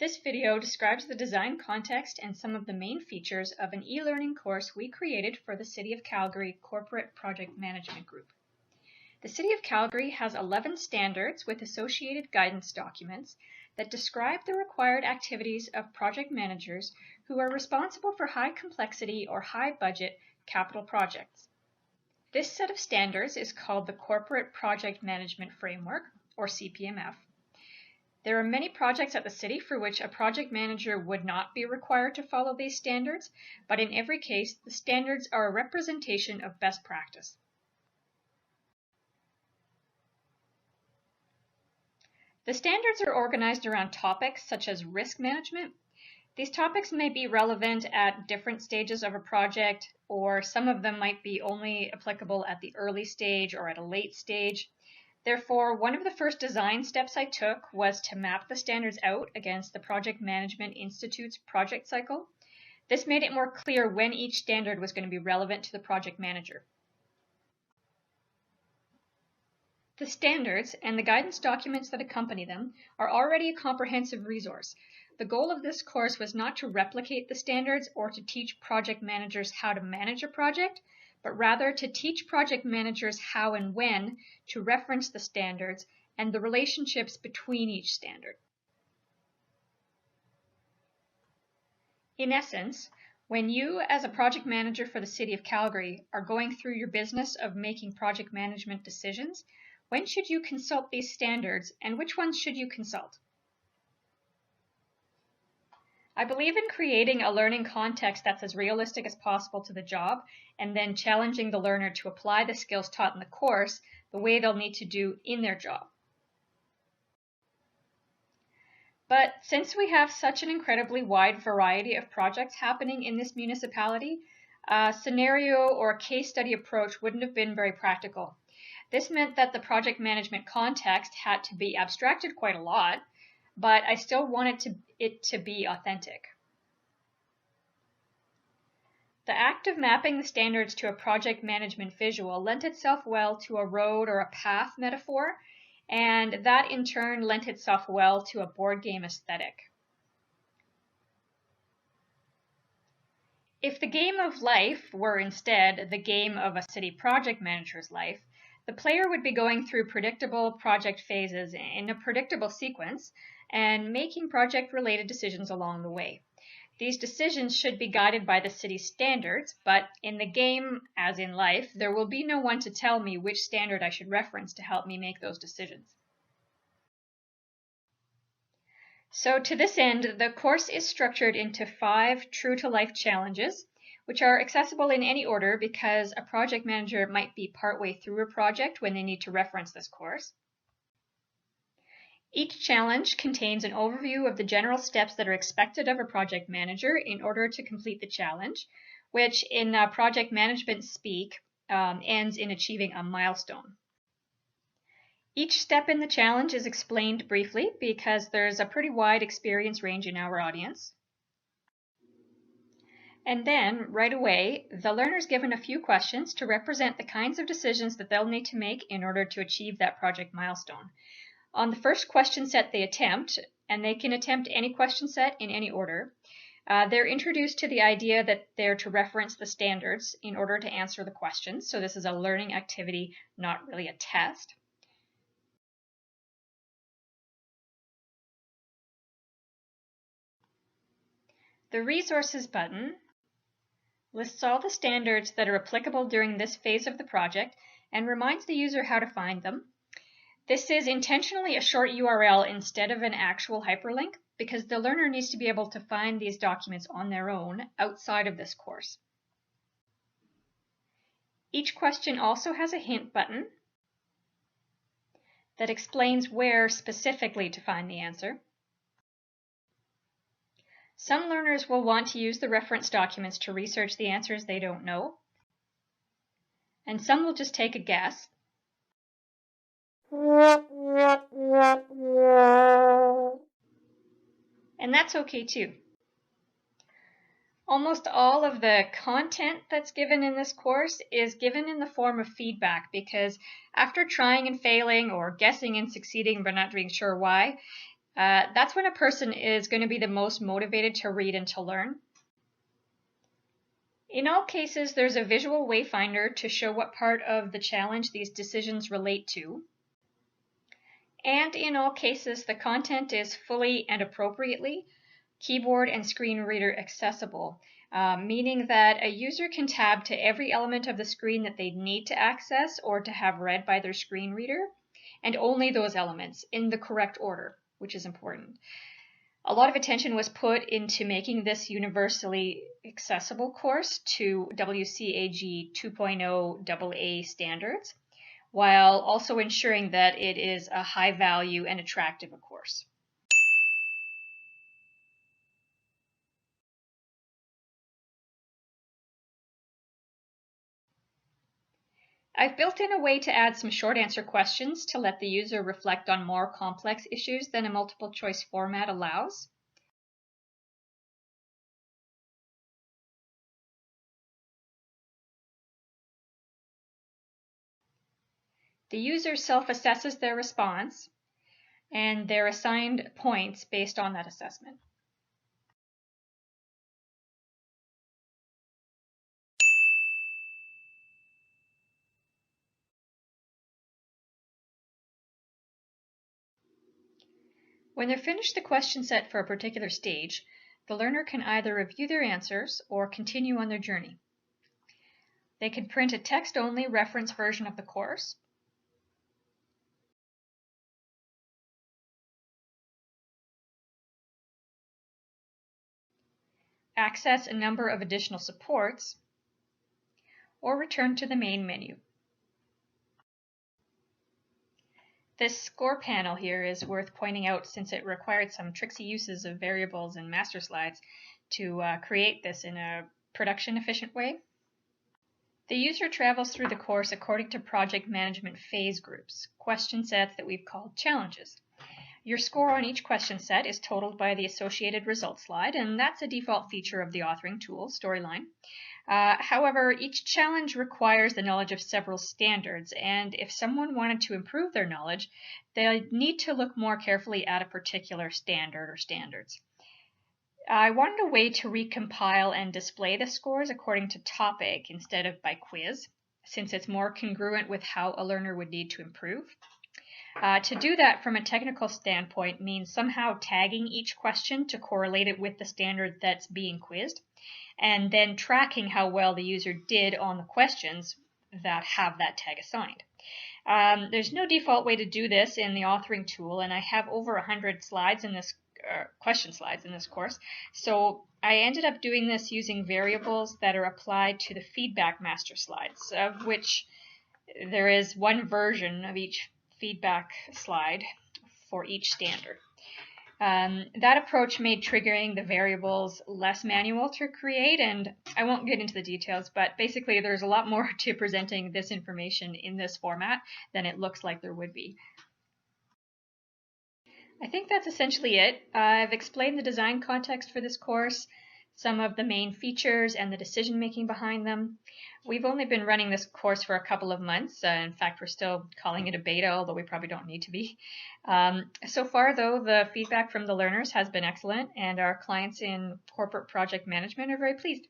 This video describes the design context and some of the main features of an e-learning course we created for the City of Calgary Corporate Project Management Group. The City of Calgary has 11 standards with associated guidance documents that describe the required activities of project managers who are responsible for high complexity or high budget capital projects. This set of standards is called the Corporate Project Management Framework, or CPMF. There are many projects at the city for which a project manager would not be required to follow these standards, but in every case, the standards are a representation of best practice. The standards are organized around topics such as risk management. These topics may be relevant at different stages of a project, or some of them might be only applicable at the early stage or at a late stage. Therefore, one of the first design steps I took was to map the standards out against the Project Management Institute's project cycle. This made it more clear when each standard was going to be relevant to the project manager. The standards and the guidance documents that accompany them are already a comprehensive resource. The goal of this course was not to replicate the standards or to teach project managers how to manage a project, but rather to teach project managers how and when to reference the standards and the relationships between each standard. In essence, when you, as a project manager for the City of Calgary, are going through your business of making project management decisions, when should you consult these standards and which ones should you consult? I believe in creating a learning context that's as realistic as possible to the job and then challenging the learner to apply the skills taught in the course the way they'll need to do in their job. But since we have such an incredibly wide variety of projects happening in this municipality, a scenario or a case study approach wouldn't have been very practical. This meant that the project management context had to be abstracted quite a lot, but I still wanted it to be authentic. The act of mapping the standards to a project management visual lent itself well to a road or a path metaphor, and that in turn lent itself well to a board game aesthetic. If the game of life were instead the game of a city project manager's life, the player would be going through predictable project phases in a predictable sequence and making project-related decisions along the way. These decisions should be guided by the city's standards, but in the game, as in life, there will be no one to tell me which standard I should reference to help me make those decisions. So to this end, the course is structured into 5 true-to-life challenges, which are accessible in any order because a project manager might be partway through a project when they need to reference this course. Each challenge contains an overview of the general steps that are expected of a project manager in order to complete the challenge, which in project management speak ends in achieving a milestone. Each step in the challenge is explained briefly because there's a pretty wide experience range in our audience. And then, right away, the learner's given a few questions to represent the kinds of decisions that they'll need to make in order to achieve that project milestone. On the first question set they attempt, and they can attempt any question set in any order, they're introduced to the idea that they're to reference the standards in order to answer the questions. So this is a learning activity, not really a test. The Resources button lists all the standards that are applicable during this phase of the project and reminds the user how to find them. This is intentionally a short URL instead of an actual hyperlink because the learner needs to be able to find these documents on their own outside of this course. Each question also has a hint button that explains where specifically to find the answer. Some learners will want to use the reference documents to research the answers they don't know, and some will just take a guess. And that's okay too. Almost all of the content that's given in this course is given in the form of feedback because after trying and failing or guessing and succeeding but not being sure why, That's when a person is going to be the most motivated to read and to learn. In all cases, there's a visual wayfinder to show what part of the challenge these decisions relate to. And in all cases, the content is fully and appropriately keyboard and screen reader accessible, meaning that a user can tab to every element of the screen that they need to access or to have read by their screen reader, and only those elements in the correct order, which is important. A lot of attention was put into making this universally accessible course to WCAG 2.0 AA standards, while also ensuring that it is a high value and attractive a course. I've built in a way to add some short answer questions to let the user reflect on more complex issues than a multiple choice format allows. The user self-assesses their response, and they're assigned points based on that assessment. When they're finished the question set for a particular stage, the learner can either review their answers or continue on their journey. They can print a text-only reference version of the course, access a number of additional supports, or return to the main menu. This score panel here is worth pointing out since it required some tricksy uses of variables and master slides to create this in a production efficient way. The user travels through the course according to project management phase groups, question sets that we've called challenges. Your score on each question set is totaled by the associated results slide, and that's a default feature of the authoring tool, Storyline. However, each challenge requires the knowledge of several standards, and if someone wanted to improve their knowledge, they need to look more carefully at a particular standard or standards. I wanted a way to recompile and display the scores according to topic instead of by quiz, since it's more congruent with how a learner would need to improve. To do that from a technical standpoint means somehow tagging each question to correlate it with the standard that's being quizzed, and then tracking how well the user did on the questions that have that tag assigned. There's no default way to do this in the authoring tool, and I have over 100 slides in this question slides in this course, so I ended up doing this using variables that are applied to the feedback master slides, of which there is one version of each feedback slide for each standard. That approach made triggering the variables less manual to create, and I won't get into the details, but basically there's a lot more to presenting this information in this format than it looks like there would be. I think that's essentially it. I've explained the design context for this course, some of the main features and the decision making behind them. We've only been running this course for a couple of months. In fact, we're still calling it a beta, although we probably don't need to be. So far, though, the feedback from the learners has been excellent, and our clients in corporate project management are very pleased.